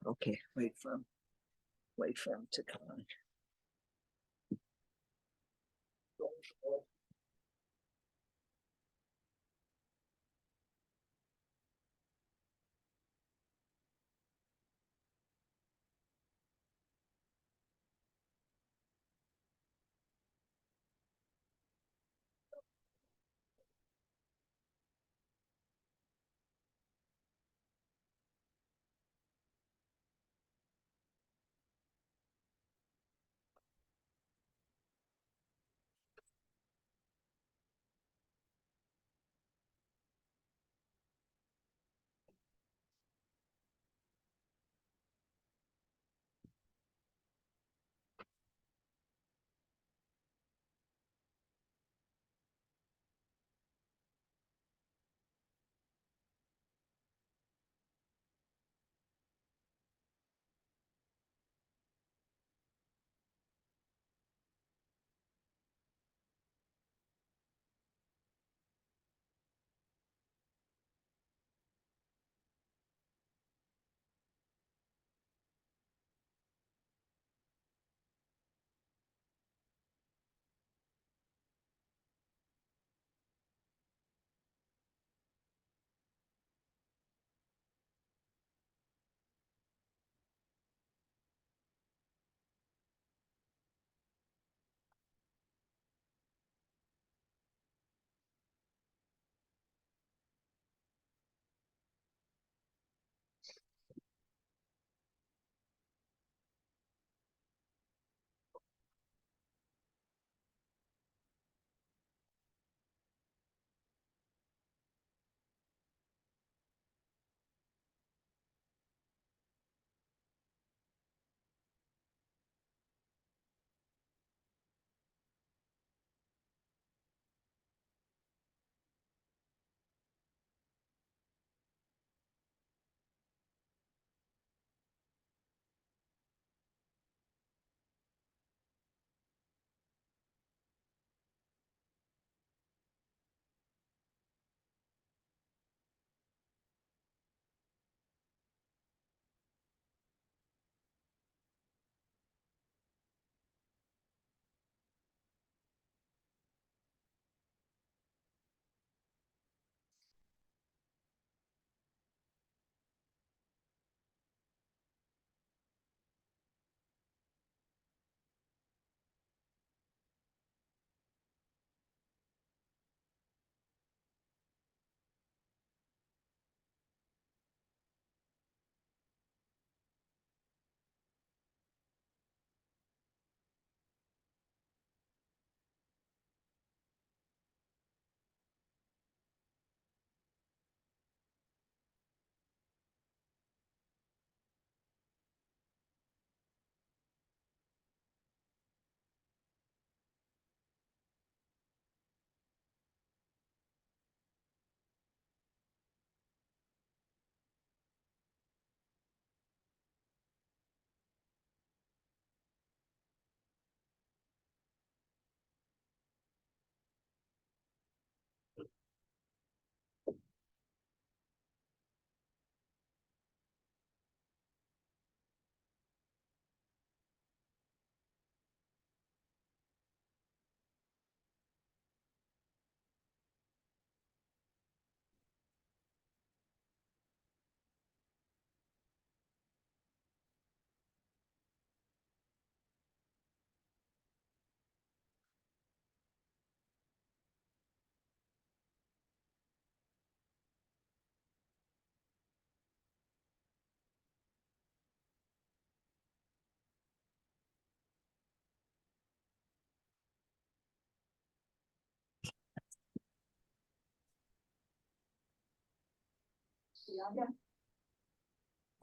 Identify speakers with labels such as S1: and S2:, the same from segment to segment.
S1: Okay, wait for him to come on.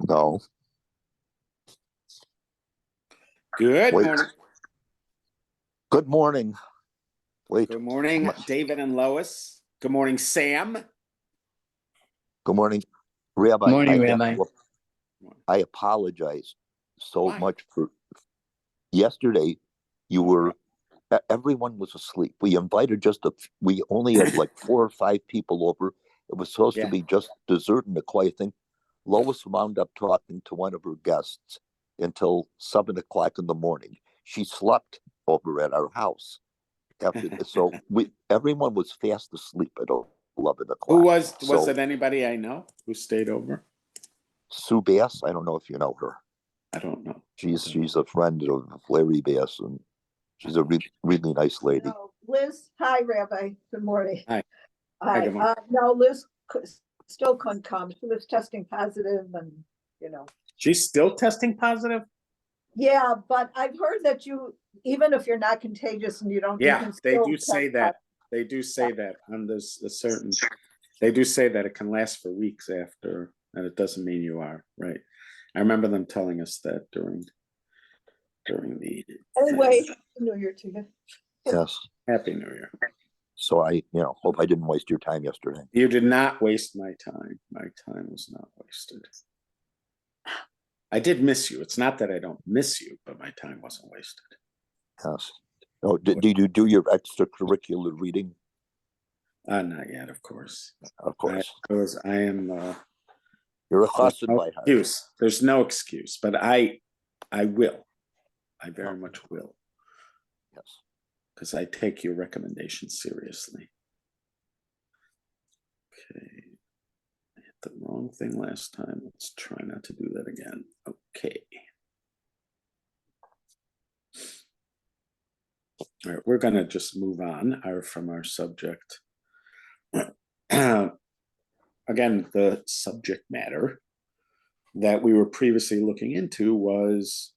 S2: No.
S3: Good morning.
S2: Good morning. Wait.
S3: Good morning, David and Lois. Good morning, Sam.
S2: Good morning, Rabbi.
S4: Morning, Rabbi.
S2: I apologize so
S3: Why?
S2: much for yesterday. Everyone was asleep. We invited we only had like 4 or 5 people over. It was supposed to be just dessert and a quiet thing. Lois wound up talking to one of her guests until 7 o'clock in the morning. She slept over at our house. So everyone was fast asleep at 11 o'clock.
S3: Who was
S2: So
S3: it anybody I know who stayed over?
S2: Sue Bass, I don't know if you know her.
S3: I don't know.
S2: She's a friend of Larry Bass, and she's a really nice lady.
S1: No, Liz, hi, Rabbi. Good morning.
S3: Hi.
S1: Hi.
S3: Good morning.
S1: No, Liz still couldn't come. She was testing positive, and
S3: She's still testing positive?
S1: Yeah, but I've heard that even if you're not contagious and you don't, you
S3: Yeah,
S1: can
S3: they
S1: still
S3: do say
S1: test
S3: that. They do say that on this a certain. They do say that it can last for weeks after, and it doesn't mean you are, right? I remember them telling us that during the.
S1: Anyway, Happy New Year to you.
S2: Yes.
S3: Happy New Year.
S2: So I hope I didn't waste your time yesterday.
S3: You did not waste my time. My time was not wasted. I did miss you. It's not that I don't miss you, but my time wasn't wasted.
S2: Yes. Oh, did you do your extracurricular reading?
S3: Not yet, of course.
S2: Of course.
S3: I am.
S2: You're a chassid
S3: no
S2: by heart.
S3: excuse. There's no excuse, but I will. I very much will.
S2: Yes.
S3: Because I take your recommendations seriously. Okay. I hit the wrong thing last time. Let's try not to do that again. Okay. All right, we're going to just move on from our subject. Again, the subject matter that we were previously looking into was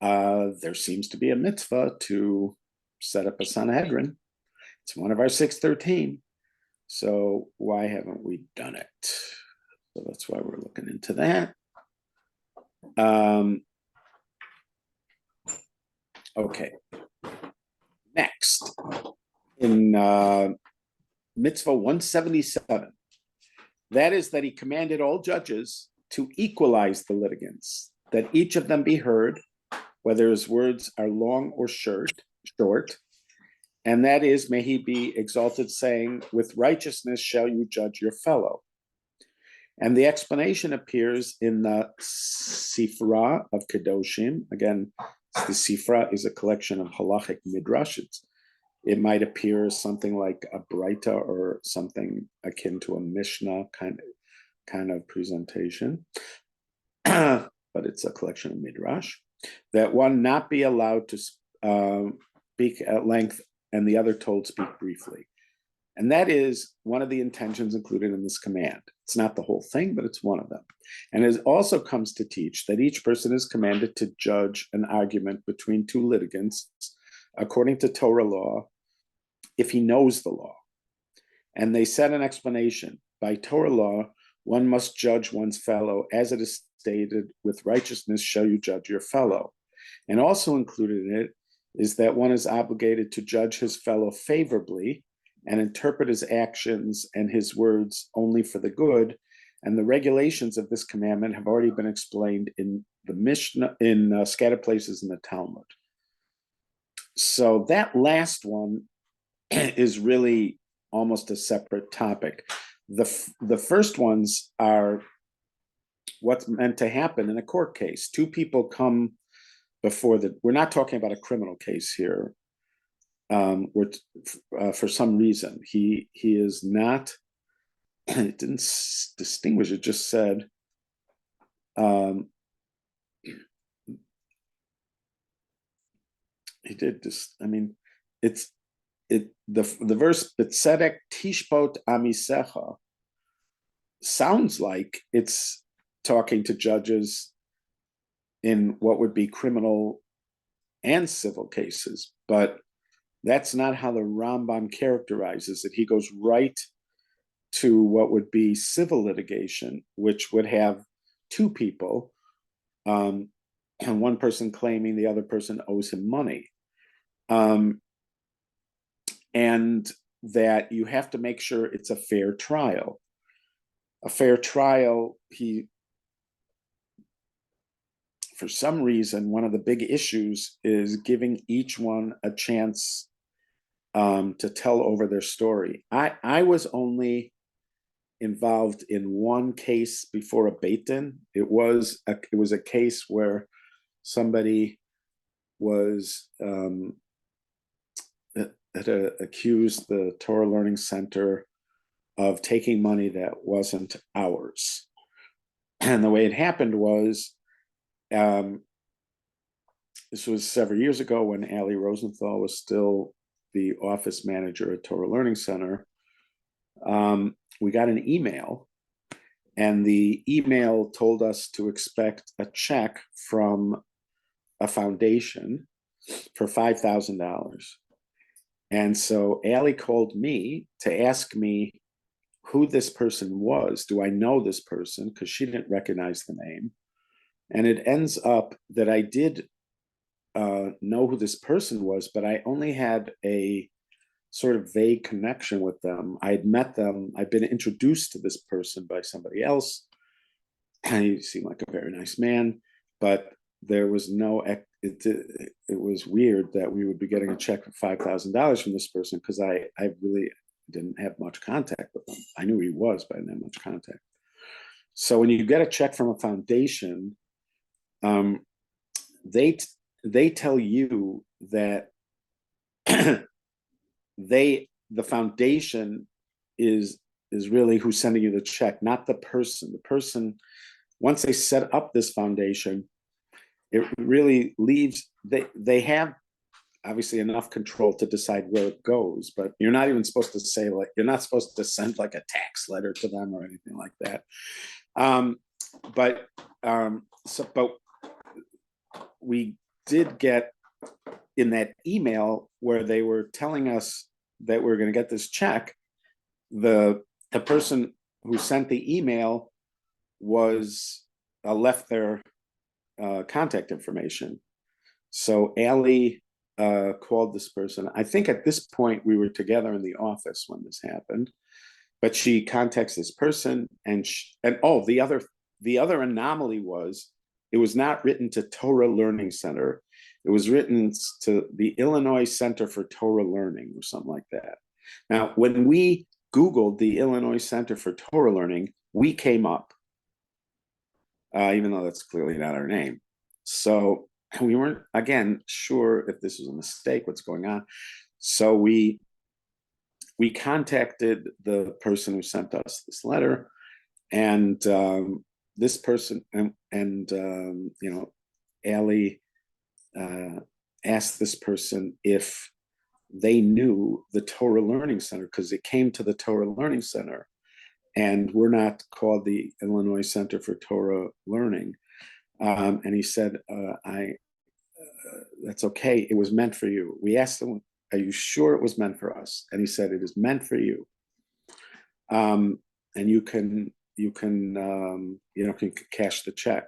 S3: there seems to be a mitzvah to set up a Sanhedrin. It's one of our 613. So why haven't we done it? So that's why we're looking into that. Okay. Next, in Mitzvah 177, that is that he commanded all judges to equalize the litigants, that each of them be heard, whether his words are long or short, and that is, may he be exalted, saying, with righteousness shall you judge your fellow. And the explanation appears in the Sifra of Kedoshim. Again, the Sifra is a collection of halachic midrashim. It might appear as something like a Breita or something akin to a Mishnah kind of presentation, but it's a collection of midrash. That one not be allowed to speak at length, and the other told speak briefly. And that is one of the intentions included in this command. It's not the whole thing, but it's one of them. And it also comes to teach that each person is commanded to judge an argument between two litigants according to Torah law, if he knows the law. And they said an explanation. By Torah law, one must judge one's fellow, as it is stated, with righteousness shall you judge your fellow. And also included in it is that one is obligated to judge his fellow favorably and interpret his actions and his words only for the good. And the regulations of this commandment have already been explained in the Mishnah, in scattered places in the Talmud. So that last one is really almost a separate topic. The first ones are what's meant to happen in a court case. Two people come before we're not talking about a criminal case here. For some reason, he is not, it didn't distinguish, it just said, he did this, I mean, the verse, B'tzedek tishpot amisecha, sounds like it's talking to judges in what would be criminal and civil cases, but that's not how the Rambam characterizes it. He goes right to what would be civil litigation, which would have two people, and one person claiming the other person owes him money. And that you have to make sure it's a fair trial. A fair trial, for some reason, one of the big issues is giving each one a chance to tell over their story. I was only involved in one case before a Beit Din. It was a case where somebody was accused the Torah Learning Center of taking money that wasn't ours. And the way it happened was, this was several years ago when Ali Rosenthal was still the office manager at Torah Learning Center. We got an email, and the email told us to expect a check from a foundation for $5,000. And so Ali called me to ask me who this person was. Do I know this person? Because she didn't recognize the name. And it ends up that I did know who this person was, but I only had a sort of vague connection with them. I had met them. I'd been introduced to this person by somebody else. And he seemed like a very nice man, but there was no, it was weird that we would be getting a check for $5,000 from this person, because I really didn't have much contact with him. I knew he was, but I didn't have much contact. So when you get a check from a foundation, they tell you that the foundation is really who's sending you the check, not the person. The person, once they set up this foundation, it really leaves, they have obviously enough control to decide where it goes, but you're not even supposed to say, like, you're not supposed to send like a tax letter to them or anything like that. But we did get in that email where they were telling us that we're going to get this check. The person who sent the email was left their contact information. So Ali called this person. I think at this point we were together in the office when this happened, but she contacts this person, and the other anomaly was, it was not written to Torah Learning Center. It was written to the Illinois Center for Torah Learning or something like that. Now, when we Googled the Illinois Center for Torah Learning, we came up, even though that's clearly not our name. So we weren't, again, sure if this was a mistake, what's going on. So we contacted the person who sent us this letter, and this person, and Ali asked this person if they knew the Torah Learning Center, because it came to the Torah Learning Center, and we're not called the Illinois Center for Torah Learning. And he said, that's okay. It was meant for you. We asked him, are you sure it was meant for us? And he said, it is meant for you. And you can cash the check.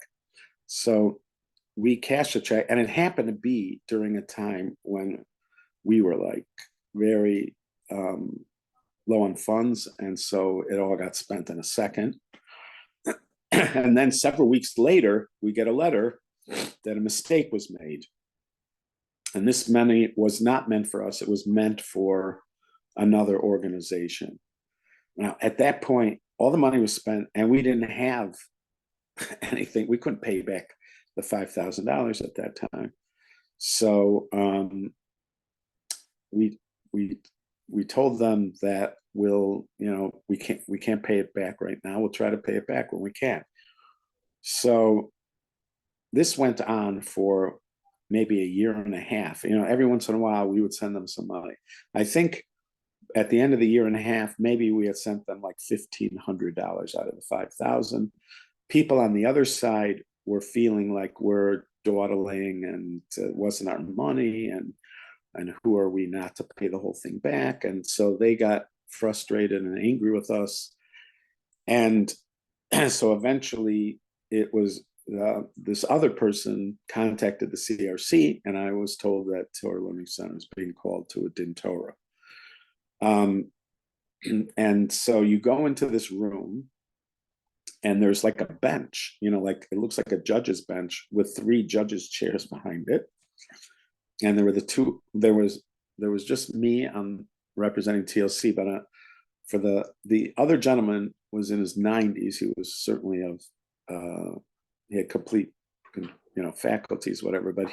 S3: So we cashed the check, and it happened to be during a time when we were like very low on funds, and so it all got spent in a second. And then several weeks later, we get a letter that a mistake was made, and this money was not meant for us. It was meant for another organization. Now, at that point, all the money was spent, and we didn't have anything. We couldn't pay back the $5,000 at that time. So we told them that we can't pay it back right now. We'll try to pay it back when we can. So this went on for maybe a year and a half. Every once in a while we would send them some money. I think at the end of the year and a half, maybe we had sent them like $1,500 out of the $5,000. People on the other side were feeling like we're dawdling and it wasn't our money, and who are we not to pay the whole thing back? And so they got frustrated and angry with us. And so eventually it was this other person contacted the CRC, and I was told that Torah Learning Center is being called to a Din Torah. And so you go into this room, and there's like a bench, like it looks like a judge's bench with 3 judges' chairs behind it. And there was just me representing TLC, but for the other gentleman was in his 90s. He was certainly he had complete, faculties, whatever, but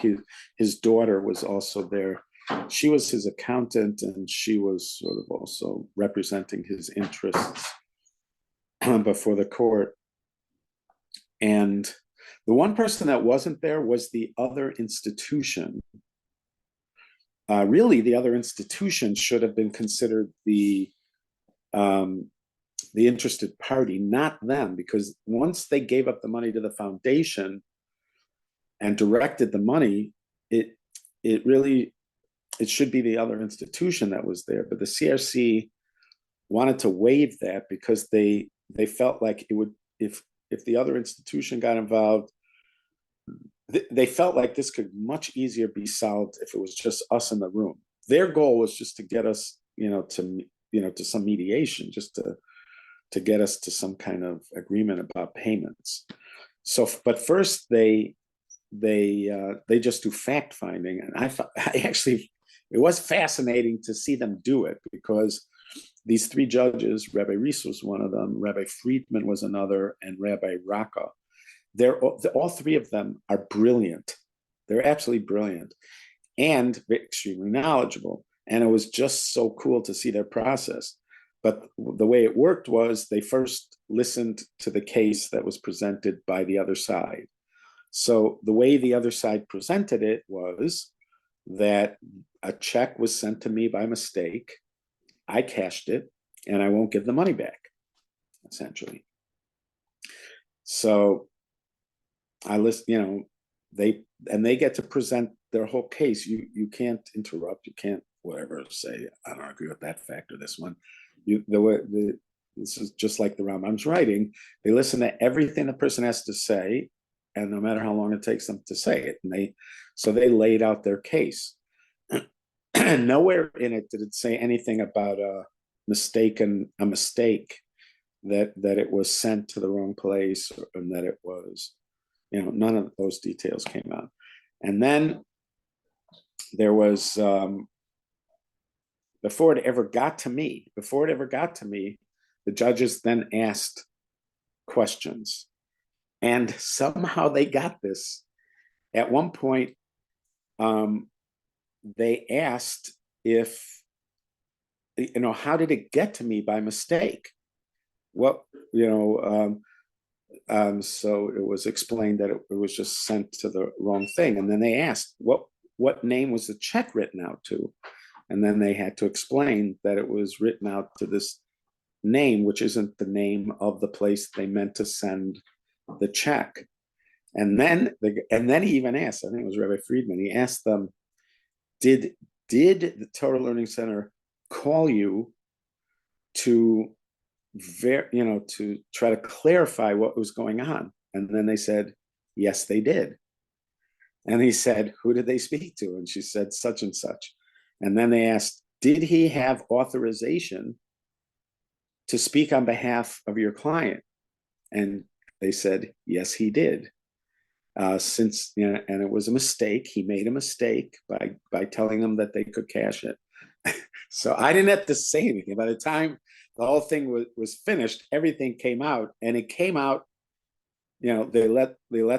S3: his daughter was also there. She was his accountant, and she was sort of also representing his interests before the court. And the one person that wasn't there was the other institution. Really, the other institution should have been considered the interested party, not them, because once they gave up the money to the foundation and directed the money, it should be the other institution that was there. But the CRC wanted to waive that because they felt like it would, if the other institution got involved, they felt like this could much easier be solved if it was just us in the room. Their goal was just to get us, to some mediation, just to get us to some kind of agreement about payments. So, but first they just do fact finding, and it was fascinating to see them do it, because these three judges, Rabbi Reese was one of them, Rabbi Friedman was another, and Rabbi Raka. All three of them are brilliant. They're absolutely brilliant and extremely knowledgeable. And it was just so cool to see their process. But the way it worked was they first listened to the case that was presented by the other side. So the way the other side presented it was that a check was sent to me by mistake. I cashed it, and I won't give the money back, essentially. So I list, they get to present their whole case. You can't interrupt. You can't whatever say, I don't agree with that fact or this one. This is just like the Rambam's writing. They listen to everything the person has to say, and no matter how long it takes them to say it, and they laid out their case. Nowhere in it did it say anything about a mistake, that it was sent to the wrong place, and that it was, none of those details came out. And then there was, before it ever got to me, the judges then asked questions. And somehow they got this. At one point, they asked if, how did it get to me by mistake? So it was explained that it was just sent to the wrong thing. And then they asked, what name was the check written out to? And then they had to explain that it was written out to this name, which isn't the name of the place they meant to send the check. And then he even asked, I think it was Rabbi Friedman, he asked them, did the Torah Learning Center call you to try to clarify what was going on? And then they said, yes, they did. And he said, who did they speak to? And she said, such and such. And then they asked, did he have authorization to speak on behalf of your client? And they said, yes, he did. And it was a mistake. He made a mistake by telling them that they could cash it. So I didn't have to say anything. By the time the whole thing was finished, everything came out, and it came out, they let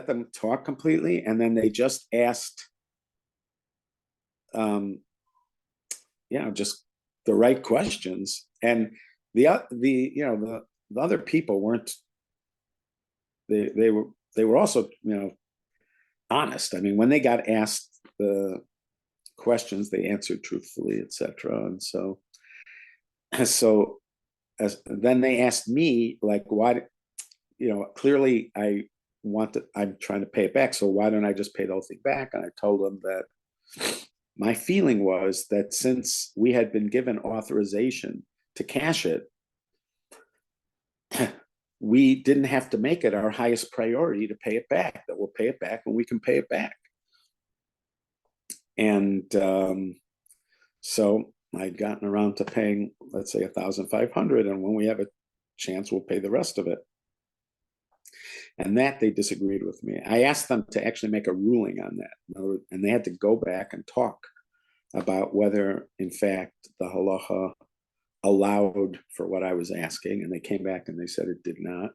S3: them talk completely, and then they just asked, just the right questions. And the other people weren't. They were also honest. I mean, when they got asked the questions, they answered truthfully, etc. And so then they asked me, like, why, clearly I'm trying to pay it back. So why don't I just pay the whole thing back? And I told them that my feeling was that since we had been given authorization to cash it, we didn't have to make it our highest priority to pay it back, that we'll pay it back when we can pay it back. And so I'd gotten around to paying, let's say, $1,500, and when we have a chance, we'll pay the rest of it. And that they disagreed with me. I asked them to actually make a ruling on that, and they had to go back and talk about whether, in fact, the halacha allowed for what I was asking, and they came back and they said it did not.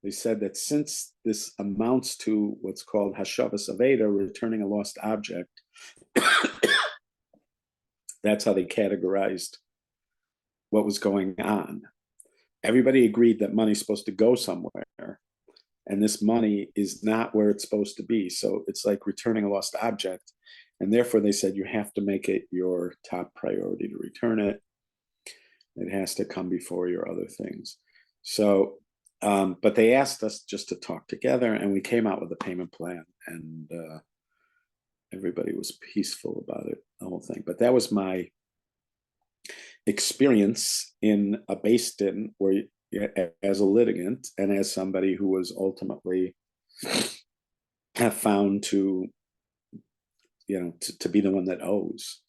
S3: They said that since this amounts to what's called hashavas aveda, returning a lost object, that's how they categorized what was going on. Everybody agreed that money's supposed to go somewhere, and this money is not where it's supposed to be. So it's like returning a lost object. And therefore, they said you have to make it your top priority to return it. It has to come before your other things. So, but they asked us just to talk together, and we came out with a payment plan, and everybody was peaceful about it, the whole thing. But that was my experience in a Beis Din, where as a litigant and as somebody who was ultimately found to, to be the one that owes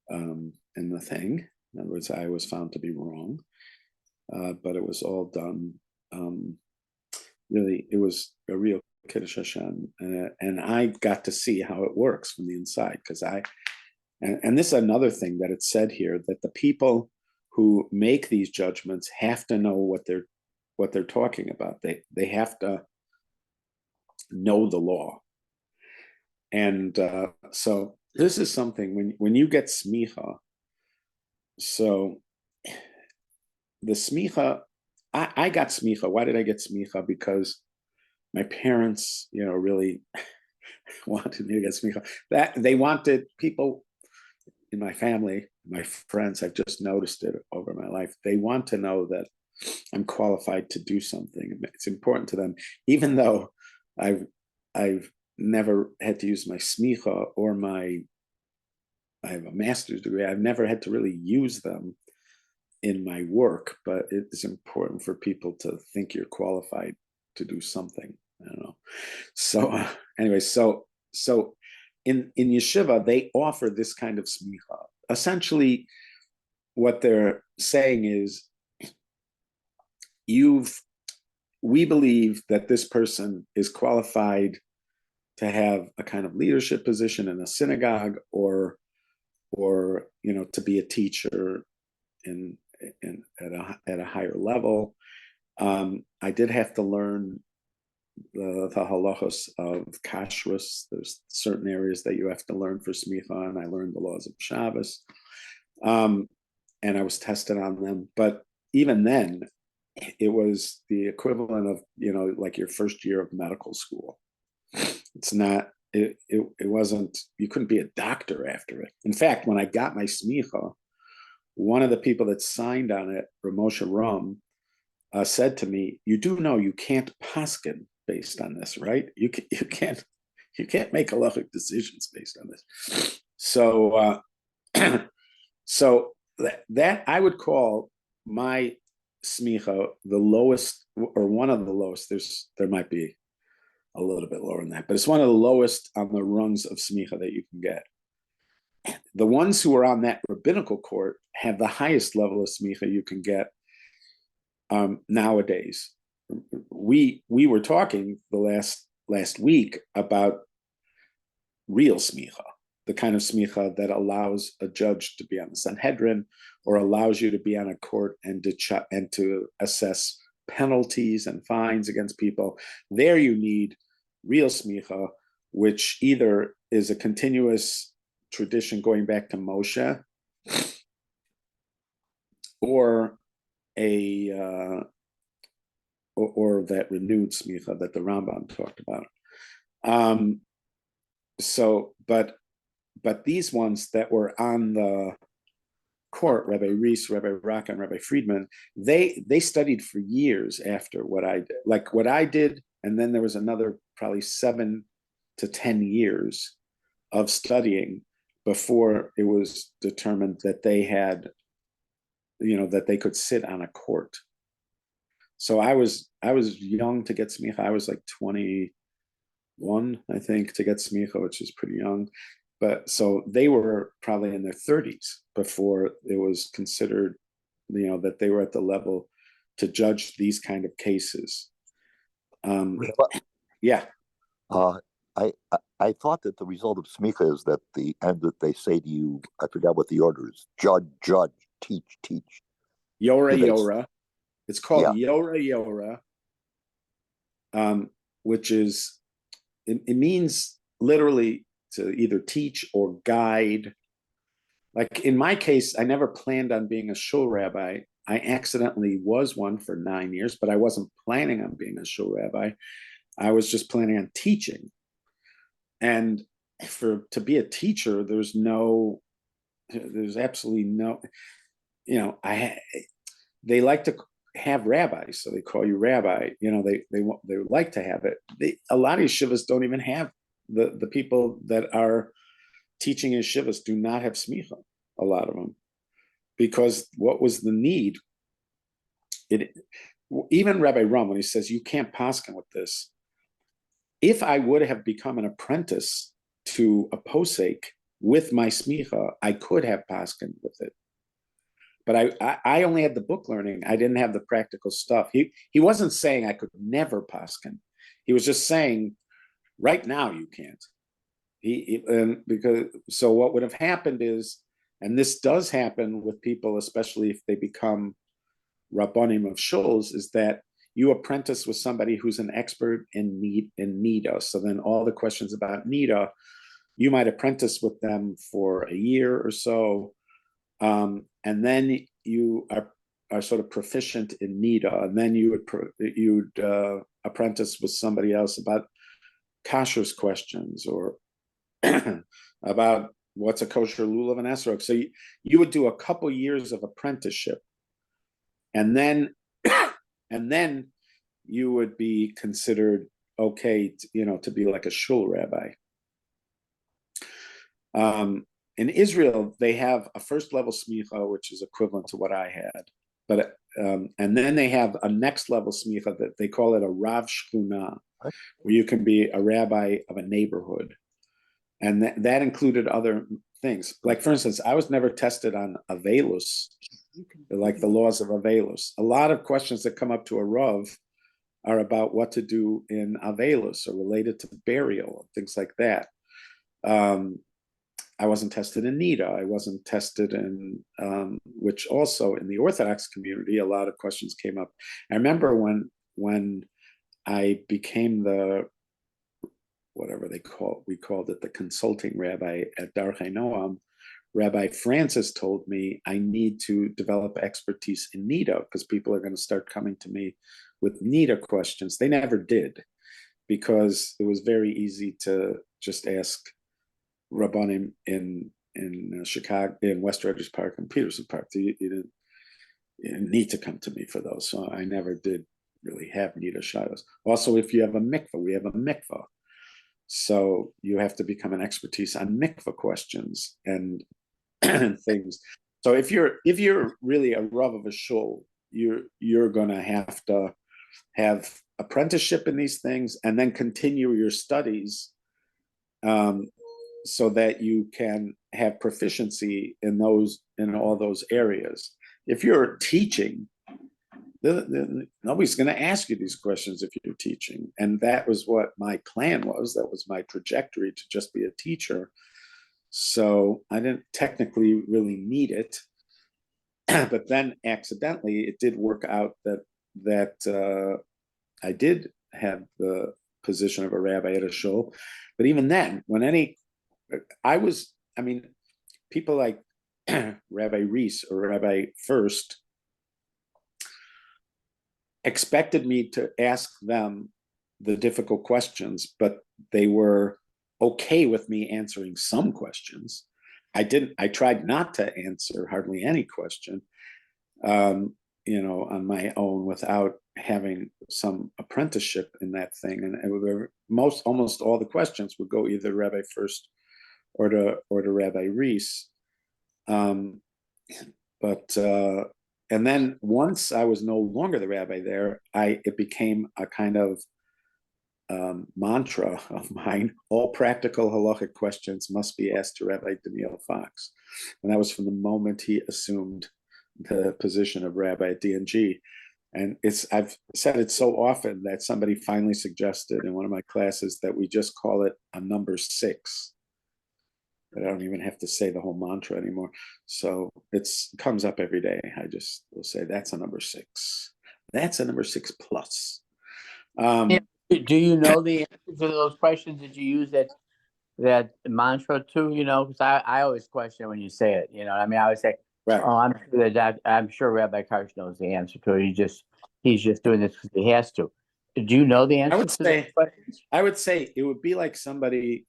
S3: in the thing. In other words, I was found to be wrong, but it was all done. Really, it was a real Kiddush Hashem, and I got to see how it works from the inside, because and this is another thing that it said here, that the people who make these judgments have to know what they're talking about. They have to know the law. And so this is something when you get smicha. So the smicha, I got smicha. Why did I get smicha? Because my parents, really wanted me to get smicha. That they wanted people in my family, my friends. I've just noticed it over my life. They want to know that I'm qualified to do something. It's important to them, even though I've never had to use my smicha or I have a master's degree. I've never had to really use them in my work, but it is important for people to think you're qualified to do something. I don't know. So anyway, so in yeshiva, they offer this kind of smicha. Essentially, what they're saying is, we believe that this person is qualified to have a kind of leadership position in a synagogue, or to be a teacher at a higher level. I did have to learn the halachos of kashrus. There's certain areas that you have to learn for smicha, and I learned the laws of Shabbos, and I was tested on them. But even then, it was the equivalent of like your first year of medical school. It's not. It wasn't. You couldn't be a doctor after it. In fact, when I got my smicha, one of the people that signed on it, Ramosha Ram, said to me, "You do know you can't paskin based on this, right? You can't make halachic decisions based on this." So so that I would call my smicha the lowest, or one of the lowest. There might be a little bit lower than that, but it's one of the lowest on the rungs of smicha that you can get. The ones who are on that rabbinical court have the highest level of smicha you can get nowadays. We were talking the last week about real smicha, the kind of smicha that allows a judge to be on the Sanhedrin, or allows you to be on a court and to assess penalties and fines against people. There you need real smicha, which either is a continuous tradition going back to Moshe, or or that renewed smicha that the Rambam talked about. But these ones that were on the court, Rabbi Reese, Rabbi Raka, and Rabbi Friedman, they studied for years after what I did, like what I did, and then there was another probably 7 to 10 years of studying before it was determined that they had, that they could sit on a court. So I was young to get smicha. I was like 21, I think, to get smicha, which is pretty young. But so they were probably in their 30s before it was considered, that they were at the level to judge these kind of cases. Yeah.
S2: I thought that the result of smicha is that the end that they say to you, I forgot what the order is, judge,
S3: Yora
S2: Do they-
S3: Yora. It's called
S2: Yeah.
S3: Yora Yora, which is, it means literally to either teach or guide. Like in my case, I never planned on being a shul rabbi. I accidentally was one for 9 years, but I wasn't planning on being a shul rabbi. I was just planning on teaching. And to be a teacher, there's absolutely no, they like to have rabbis, so they call you rabbi. They like to have it. A lot of yeshivas don't even have the people that are teaching yeshivas do not have smicha. A lot of them, because what was the need? Even Rabbi Rum, when he says you can't paskin with this, if I would have become an apprentice to a posek with my smicha, I could have paskin with it. But I only had the book learning. I didn't have the practical stuff. He wasn't saying I could never paskin. He was just saying, right now you can't. So what would have happened is, and this does happen with people, especially if they become rabbanim of shuls, is that you apprentice with somebody who's an expert in nida. So then all the questions about nida, you might apprentice with them for a year or so. And then you are sort of proficient in nida, and then you would apprentice with somebody else about kashrus questions or about what's a kosher lulav and esrog. So you would do a couple years of apprenticeship, and then you would be considered okay, to be like a shul rabbi. In Israel, they have a first level smicha, which is equivalent to what I had, but and then they have a next level smicha that they call it a rav shchuna, where you can be a rabbi of a neighborhood, and that included other things. Like, for instance, I was never tested on avelus, like the laws of avelus. A lot of questions that come up to a rav are about what to do in avelus or related to burial, things like that. I wasn't tested in nida. I wasn't tested in, which also in the Orthodox community, a lot of questions came up. I remember when I became we called it the consulting rabbi at Darchei Noam, Rabbi Francis told me I need to develop expertise in nida because people are going to start coming to me with nida questions. They never did, because it was very easy to just ask Rabbanim in Chicago, in West Regis Park and Peterson Park. You didn't need to come to me for those. So I never did really have nida shilas. Also, if you have a mikvah, we have a mikvah. So you have to become an expertise on mikvah questions and things. So if you're really a rav of a shul, you're gonna have to have apprenticeship in these things and then continue your studies, so that you can have proficiency in all those areas. If you're teaching, nobody's going to ask you these questions if you're teaching. And that was what my plan was. That was my trajectory, to just be a teacher. So I didn't technically really need it. But then accidentally, it did work out that I did have the position of a rabbi at a shul. But even then, people like Rabbi Reese or Rabbi First expected me to ask them the difficult questions, but they were okay with me answering some questions. I tried not to answer hardly any question, on my own without having some apprenticeship in that thing. And almost all the questions would go either Rabbi First or to Rabbi Reese. And then once I was no longer the rabbi there, it became a kind of mantra of mine. All practical halachic questions must be asked to Rabbi Daniel Fox. And that was from the moment he assumed the position of rabbi at DNG. And I've said it so often that somebody finally suggested in one of my classes that we just call it a number 6. I don't even have to say the whole mantra anymore. So it comes up every day. I just will say that's a number 6. That's a number 6 plus.
S4: Do you know the answer to those questions? Did you use that mantra too? Because I always question when you say it. I mean, I always say,
S3: Right.
S4: "Oh, I'm sure Rabbi Karsh knows the answer to it. He's just doing this because he has to." Do you know the answer to those questions?
S3: I would say it would be like somebody.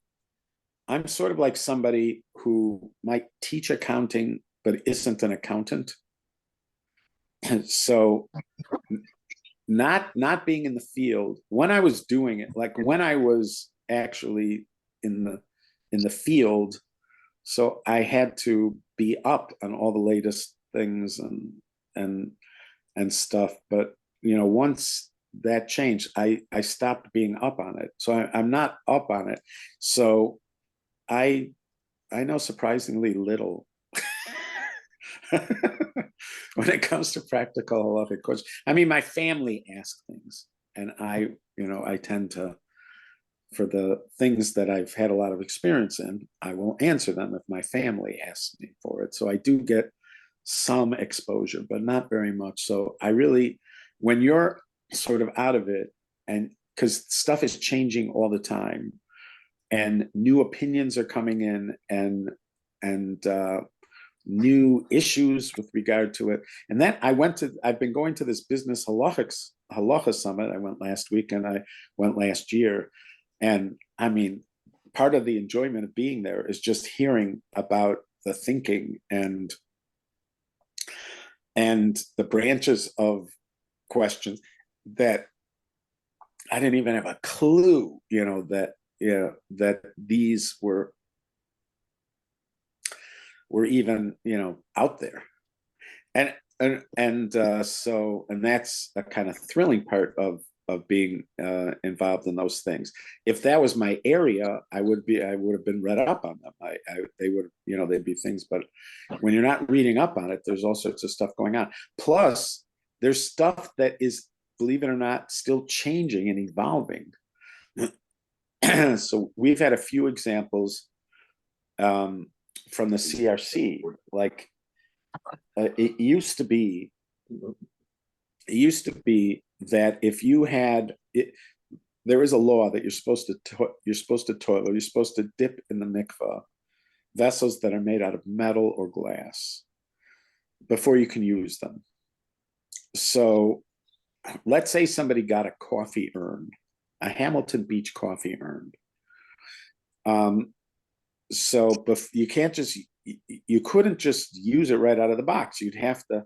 S3: I'm sort of like somebody who might teach accounting but isn't an accountant. So not being in the field when I was doing it, like when I was actually in the field, so I had to be up on all the latest things and stuff. But once that changed, I stopped being up on it. So I'm not up on it. So I know surprisingly little when it comes to practical halachic questions. I mean, my family asks things, and I tend to, for the things that I've had a lot of experience in, I will answer them if my family asks me for it. So I do get some exposure, but not very much. So I really, when you're sort of out of it, and because stuff is changing all the time, and new opinions are coming in, and new issues with regard to it. And then I've been going to this business halacha summit. I went last week and I went last year. And I mean, part of the enjoyment of being there is just hearing about the thinking and the branches of questions that I didn't even have a clue, that these were even out there, and that's a kind of thrilling part of being involved in those things. If that was my area, I would have been read up on them. They would, they'd be things. But when you're not reading up on it, there's all sorts of stuff going on. Plus, there's stuff that is, believe it or not, still changing and evolving. So we've had a few examples from the CRC. Like it used to be that if you had it, there is a law that you're supposed to toilet, you're supposed to dip in the mikvah vessels that are made out of metal or glass before you can use them. So let's say somebody got a coffee urn, a Hamilton Beach coffee urn. So you couldn't just use it right out of the box. You'd have to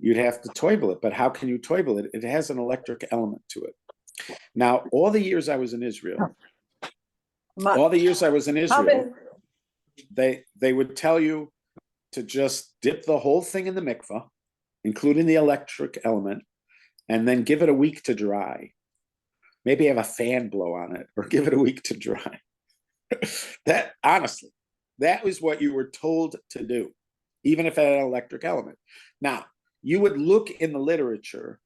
S3: toivel it. But how can you toivel it? It has an electric element to it. Now, all the years I was in Israel, they would tell you to just dip the whole thing in the mikvah, including the electric element, and then give it a week to dry. Maybe have a fan blow on it, or give it a week to dry. That, honestly, that was what you were told to do, even if it had an electric element. Now, you would look in the literature,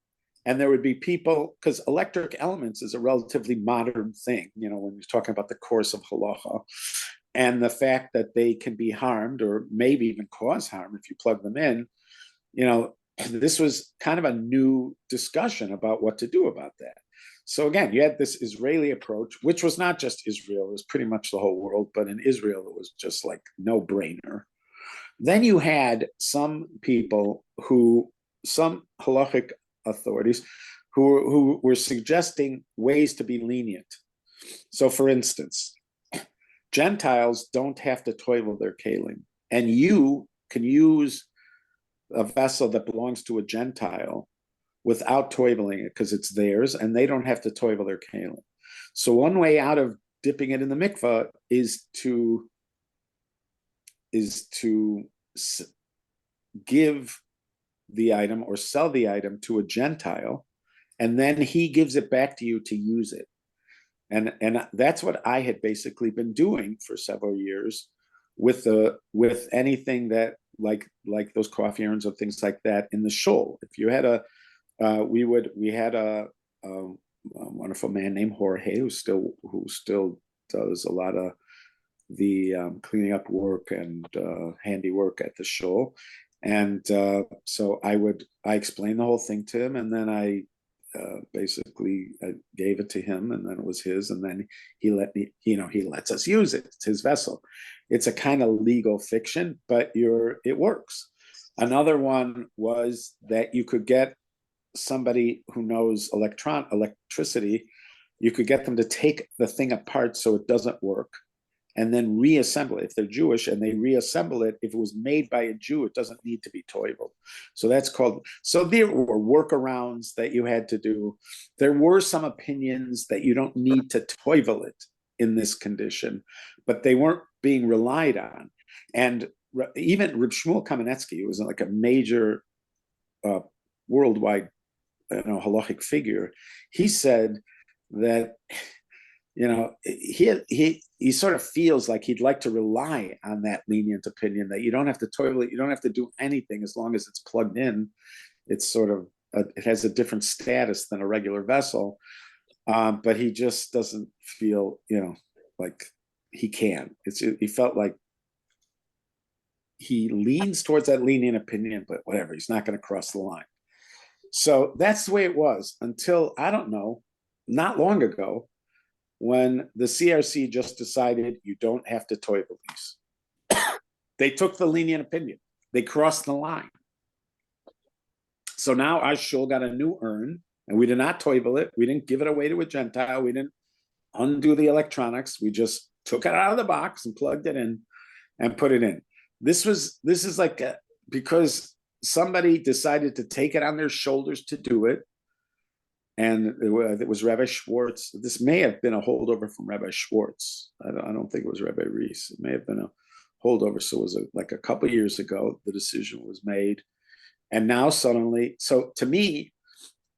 S3: and there would be people, because electric elements is a relatively modern thing, when you're talking about the course of halacha, and the fact that they can be harmed or maybe even cause harm if you plug them in. This was kind of a new discussion about what to do about that. So again, you had this Israeli approach, which was not just Israel, it was pretty much the whole world, but in Israel, it was just like no brainer. Then you had some people some halachic authorities who were suggesting ways to be lenient. So for instance, Gentiles don't have to toivel their kalim, and you can use a vessel that belongs to a Gentile without toiveling it because it's theirs, and they don't have to toivel their kalim. So one way out of dipping it in the mikvah is to give the item or sell the item to a Gentile, and then he gives it back to you to use it. And that's what I had basically been doing for several years with anything that like those coffee urns or things like that in the shul. If you had we had a wonderful man named Jorge who still does a lot of cleaning up work and handiwork at the shul. And so I explained the whole thing to him, and then I basically gave it to him, and then it was his, and then he lets us use it. It's his vessel. It's a kind of legal fiction, but it works. Another one was that you could get somebody who knows electricity, you could get them to take the thing apart so it doesn't work, and then reassemble it. If they're Jewish and they reassemble it, if it was made by a Jew, it doesn't need to be toivel. So that's called, so there were workarounds that you had to do. There were some opinions that you don't need to toivel it in this condition, but they weren't being relied on. And even Reb Shmuel Kamenetsky, who was like a major worldwide halachic figure, he said that he sort of feels like he'd like to rely on that lenient opinion, that you don't have to toilet, you don't have to do anything as long as it's plugged in. It's sort of it has a different status than a regular vessel, but he just doesn't feel like he can. He felt like he leans towards that lenient opinion, but whatever, he's not going to cross the line. So that's the way it was until, I don't know, not long ago, when the CRC just decided you don't have to toivel these. They took the lenient opinion. They crossed the line. So now our shul got a new urn, and we did not toivel it. We didn't give it away to a Gentile. We didn't undo the electronics. We just took it out of the box and plugged it in and put it in. This is like because somebody decided to take it on their shoulders to do it. And it was Rabbi Schwartz. This may have been a holdover from Rabbi Schwartz. I don't think it was Rabbi Reese. It may have been a holdover. So it was like a couple of years ago, the decision was made. And now suddenly, so to me,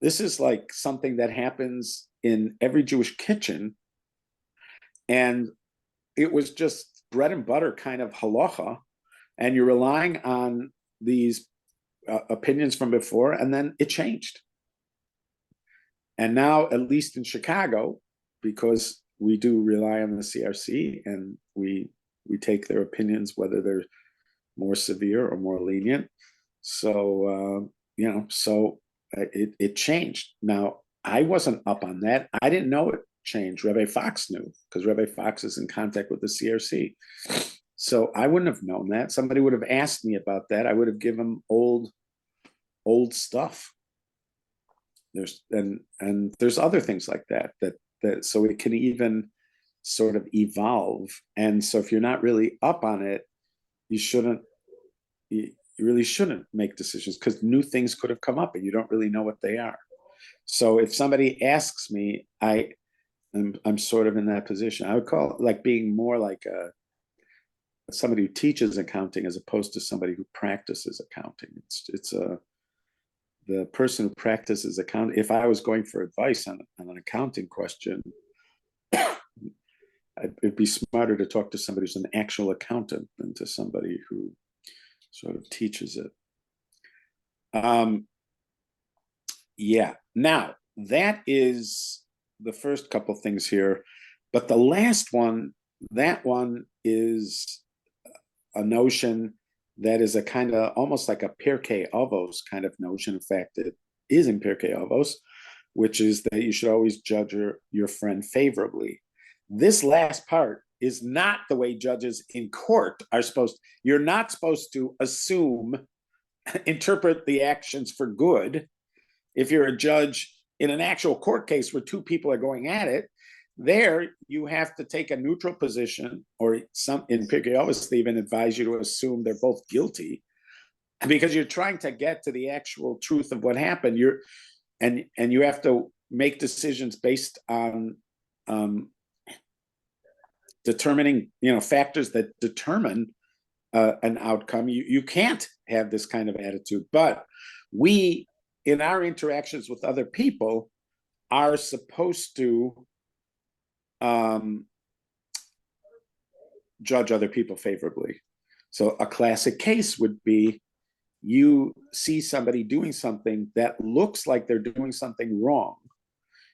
S3: this is like something that happens in every Jewish kitchen. And it was just bread and butter kind of halacha. And you're relying on these opinions from before, and then it changed. And now, at least in Chicago, because we do rely on the CRC and we take their opinions, whether they're more severe or more lenient. So, it changed. Now, I wasn't up on that. I didn't know it changed. Rabbi Fox knew, because Rabbi Fox is in contact with the CRC. So I wouldn't have known that. Somebody would have asked me about that. I would have given them old stuff. There's other things like that so it can even sort of evolve. And so if you're not really up on it, you really shouldn't make decisions, because new things could have come up and you don't really know what they are. So if somebody asks me, I'm sort of in that position. I would call it like being more like somebody who teaches accounting as opposed to somebody who practices accounting. It's the person who practices accounting. If I was going for advice on an accounting question, it'd be smarter to talk to somebody who's an actual accountant than to somebody who sort of teaches it. Now that is the first couple things here, but the last one, that one is a notion that is a kind of almost like a Pirkei Avos kind of notion. In fact, it is in Pirkei Avos, which is that you should always judge your friend favorably. This last part is not the way judges in court are supposed to. You're not supposed to interpret the actions for good. If you're a judge in an actual court case where two people are going at it, there you have to take a neutral position, or in Pirkei Avos they even advise you to assume they're both guilty, because you're trying to get to the actual truth of what happened. You have to make decisions based on determining factors that determine an outcome. You can't have this kind of attitude, but we, in our interactions with other people, are supposed to judge other people favorably. So a classic case would be, you see somebody doing something that looks like they're doing something wrong.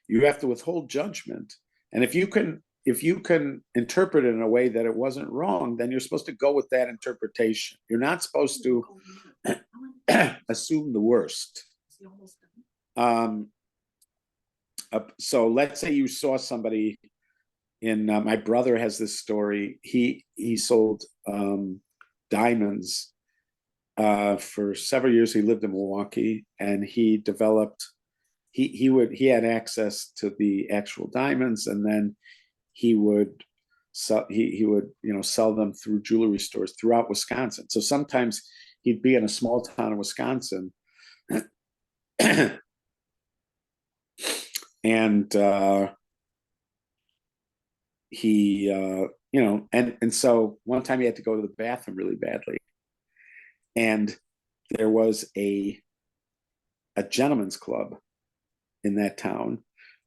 S3: You have to withhold judgment. And if you can if you can interpret it in a way that it wasn't wrong, then you're supposed to go with that interpretation. You're not supposed to assume the worst. So let's say you saw somebody in my brother has this story. He sold diamonds for several years. He lived in Milwaukee, and he developed he had access to the actual diamonds, and then he would sell sell them through jewelry stores throughout Wisconsin. So sometimes he'd be in a small town in Wisconsin and he and so one time he had to go to the bathroom really badly, and there was a gentleman's club in that town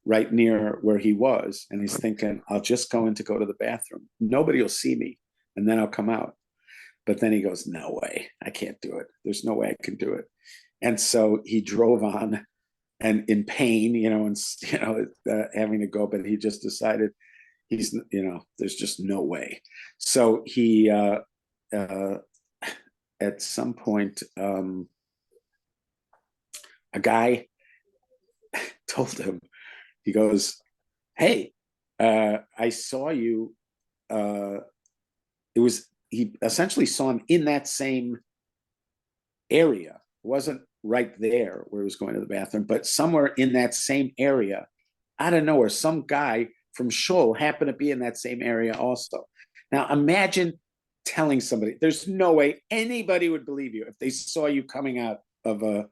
S3: right near where he was, and he's thinking, I'll just go in to go to the bathroom, nobody will see me, and then I'll come out. But then he goes, no way, I can't do it, there's no way I can do it. And so he drove on, and in pain, having to go, but he just decided there's just no way. So he at some point a guy told him, he goes, hey, I saw you. He essentially saw him in that same area. It wasn't right there where he was going to the bathroom, but somewhere in that same area, out of nowhere, some guy from Shul happened to be in that same area also. Now imagine telling somebody, there's no way anybody would believe you if they saw you coming out of a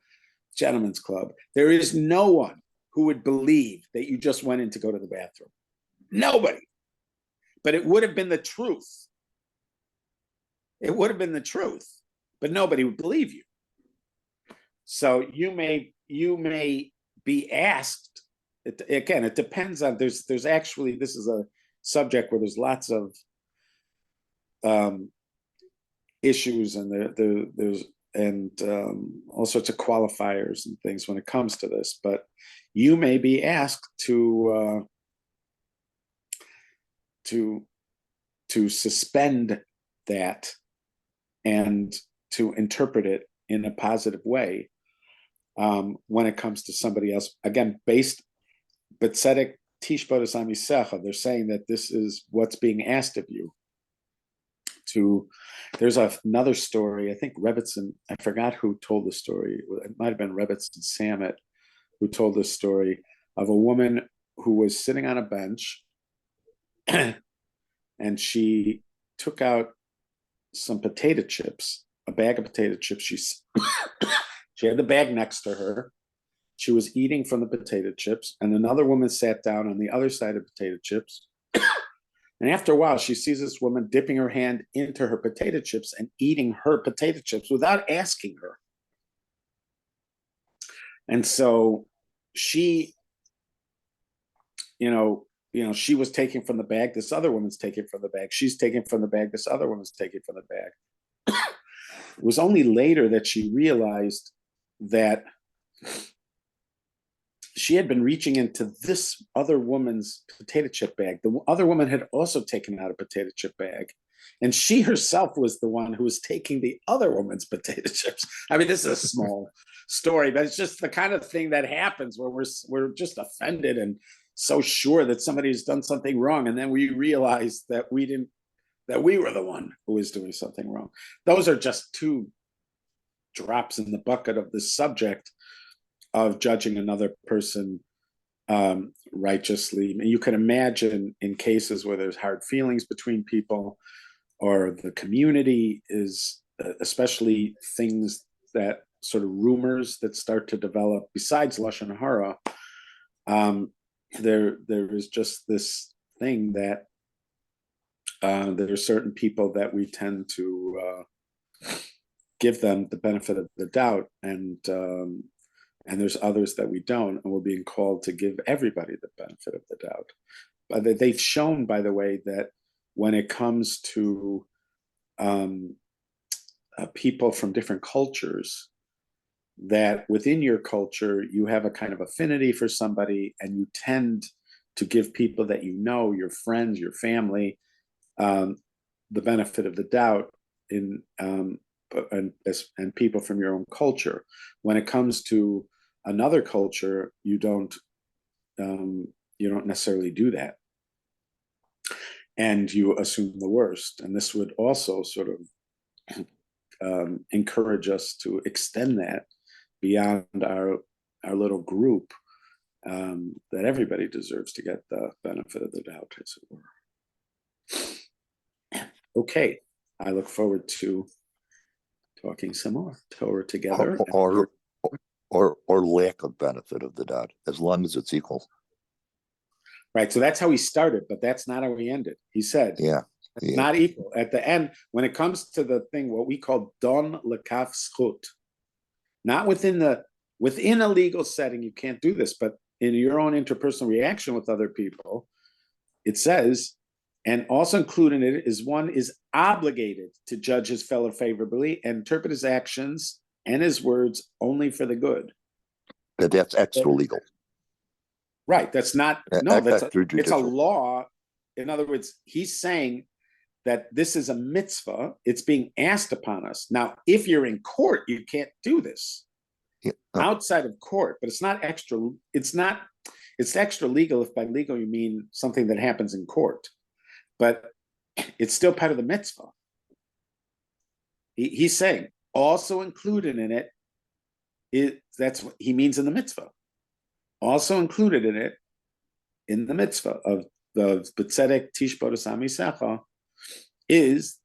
S3: gentleman's club. There is no one who would believe that you just went in to go to the bathroom. Nobody. But it would have been the truth. It would have been the truth, but nobody would believe you. So you may be asked. Again, it depends on. There's actually, this is a subject where there's lots of issues, and there's all sorts of qualifiers and things when it comes to this. But you may be asked to suspend that and to interpret it in a positive way when it comes to somebody else. Again, based Betzedek Tishbot Amisecha, they're saying that this is what's being asked of you. There's another story, I think Rebbitzin, I forgot who told the story. It might have been Rebbitzin Samet who told this story of a woman who was sitting on a bench and she took out some potato chips, a bag of potato chips. She had the bag next to her. She was eating from the potato chips, and another woman sat down on the other side of potato chips. And after a while, she sees this woman dipping her hand into her potato chips and eating her potato chips without asking her. And so she, she was taking from the bag. This other woman's taking from the bag. She's taking from the bag. This other woman's taking from the bag. It was only later that she realized that she had been reaching into this other woman's potato chip bag. The other woman had also taken out a potato chip bag, and she herself was the one who was taking the other woman's potato chips. I mean, this is a small story, but it's just the kind of thing that happens where we're just offended and so sure that somebody's done something wrong, and then we realize that we were the one who was doing something wrong. Those are just two drops in the bucket of this subject of judging another person righteously. And you can imagine in cases where there's hard feelings between people, or the community is, especially things that sort of rumors that start to develop besides Lashon Hara, there is just this thing that there are certain people that we tend to give them the benefit of the doubt, and there's others that we don't, and we're being called to give everybody the benefit of the doubt. But they've shown, by the way, that when it comes to people from different cultures, that within your culture, you have a kind of affinity for somebody, and you tend to give people that you know, your friends, your family, the benefit of the doubt and people from your own culture. When it comes to another culture, you don't necessarily do that, and you assume the worst. And this would also sort of encourage us to extend that beyond our little group, that everybody deserves to get the benefit of the doubt, as it were. Okay, I look forward to talking some more Torah together.
S2: Or lack of benefit of the doubt, as long as it's equal.
S3: Right, so that's how he started, but that's not how he ended. He said,
S2: Yeah.
S3: it's not equal. At the end, when it comes to the thing, what we call don lekaf schut, not within a legal setting, you can't do this, but in your own interpersonal reaction with other people, it says, and also included in it is one is obligated to judge his fellow favorably and interpret his actions and his words only for the good.
S2: But that's extra legal.
S3: Right. That's not, it's a law. In other words, he's saying that this is a mitzvah. It's being asked upon us. Now, if you're in court, you can't do this.
S2: Yeah.
S3: Outside of court, but it's extra legal if by legal you mean something that happens in court, but it's still part of the mitzvah. He's saying also included in it that's what he means in the mitzvah. Also included in it, in the mitzvah of the B'tzedek Tishbot Asami Secha, is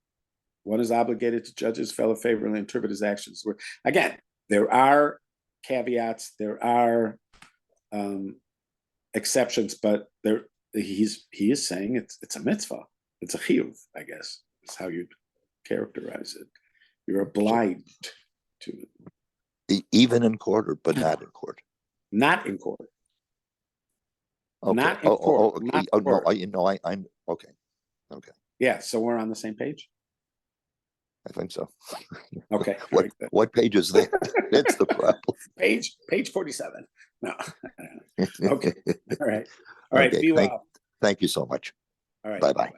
S3: one is obligated to judge his fellow favorably and interpret his actions. Again, there are caveats, there are exceptions, but he is saying it's a mitzvah. It's a chiyuv, I guess, is how you'd characterize it. You're obliged to it.
S2: Even in court, but not in court.
S3: Not in court.
S2: Okay.
S3: Not in court.
S2: Okay.
S3: Not in
S2: No,
S3: court.
S2: I'm okay. Okay.
S3: Yeah, so we're on the same page?
S2: I think so.
S3: Okay.
S2: What page is that? That's the problem.
S3: Page 47. No. Okay. All right. All right.
S2: Okay,
S3: Be well.
S2: Thank you so much.
S3: All right.
S2: Bye-bye.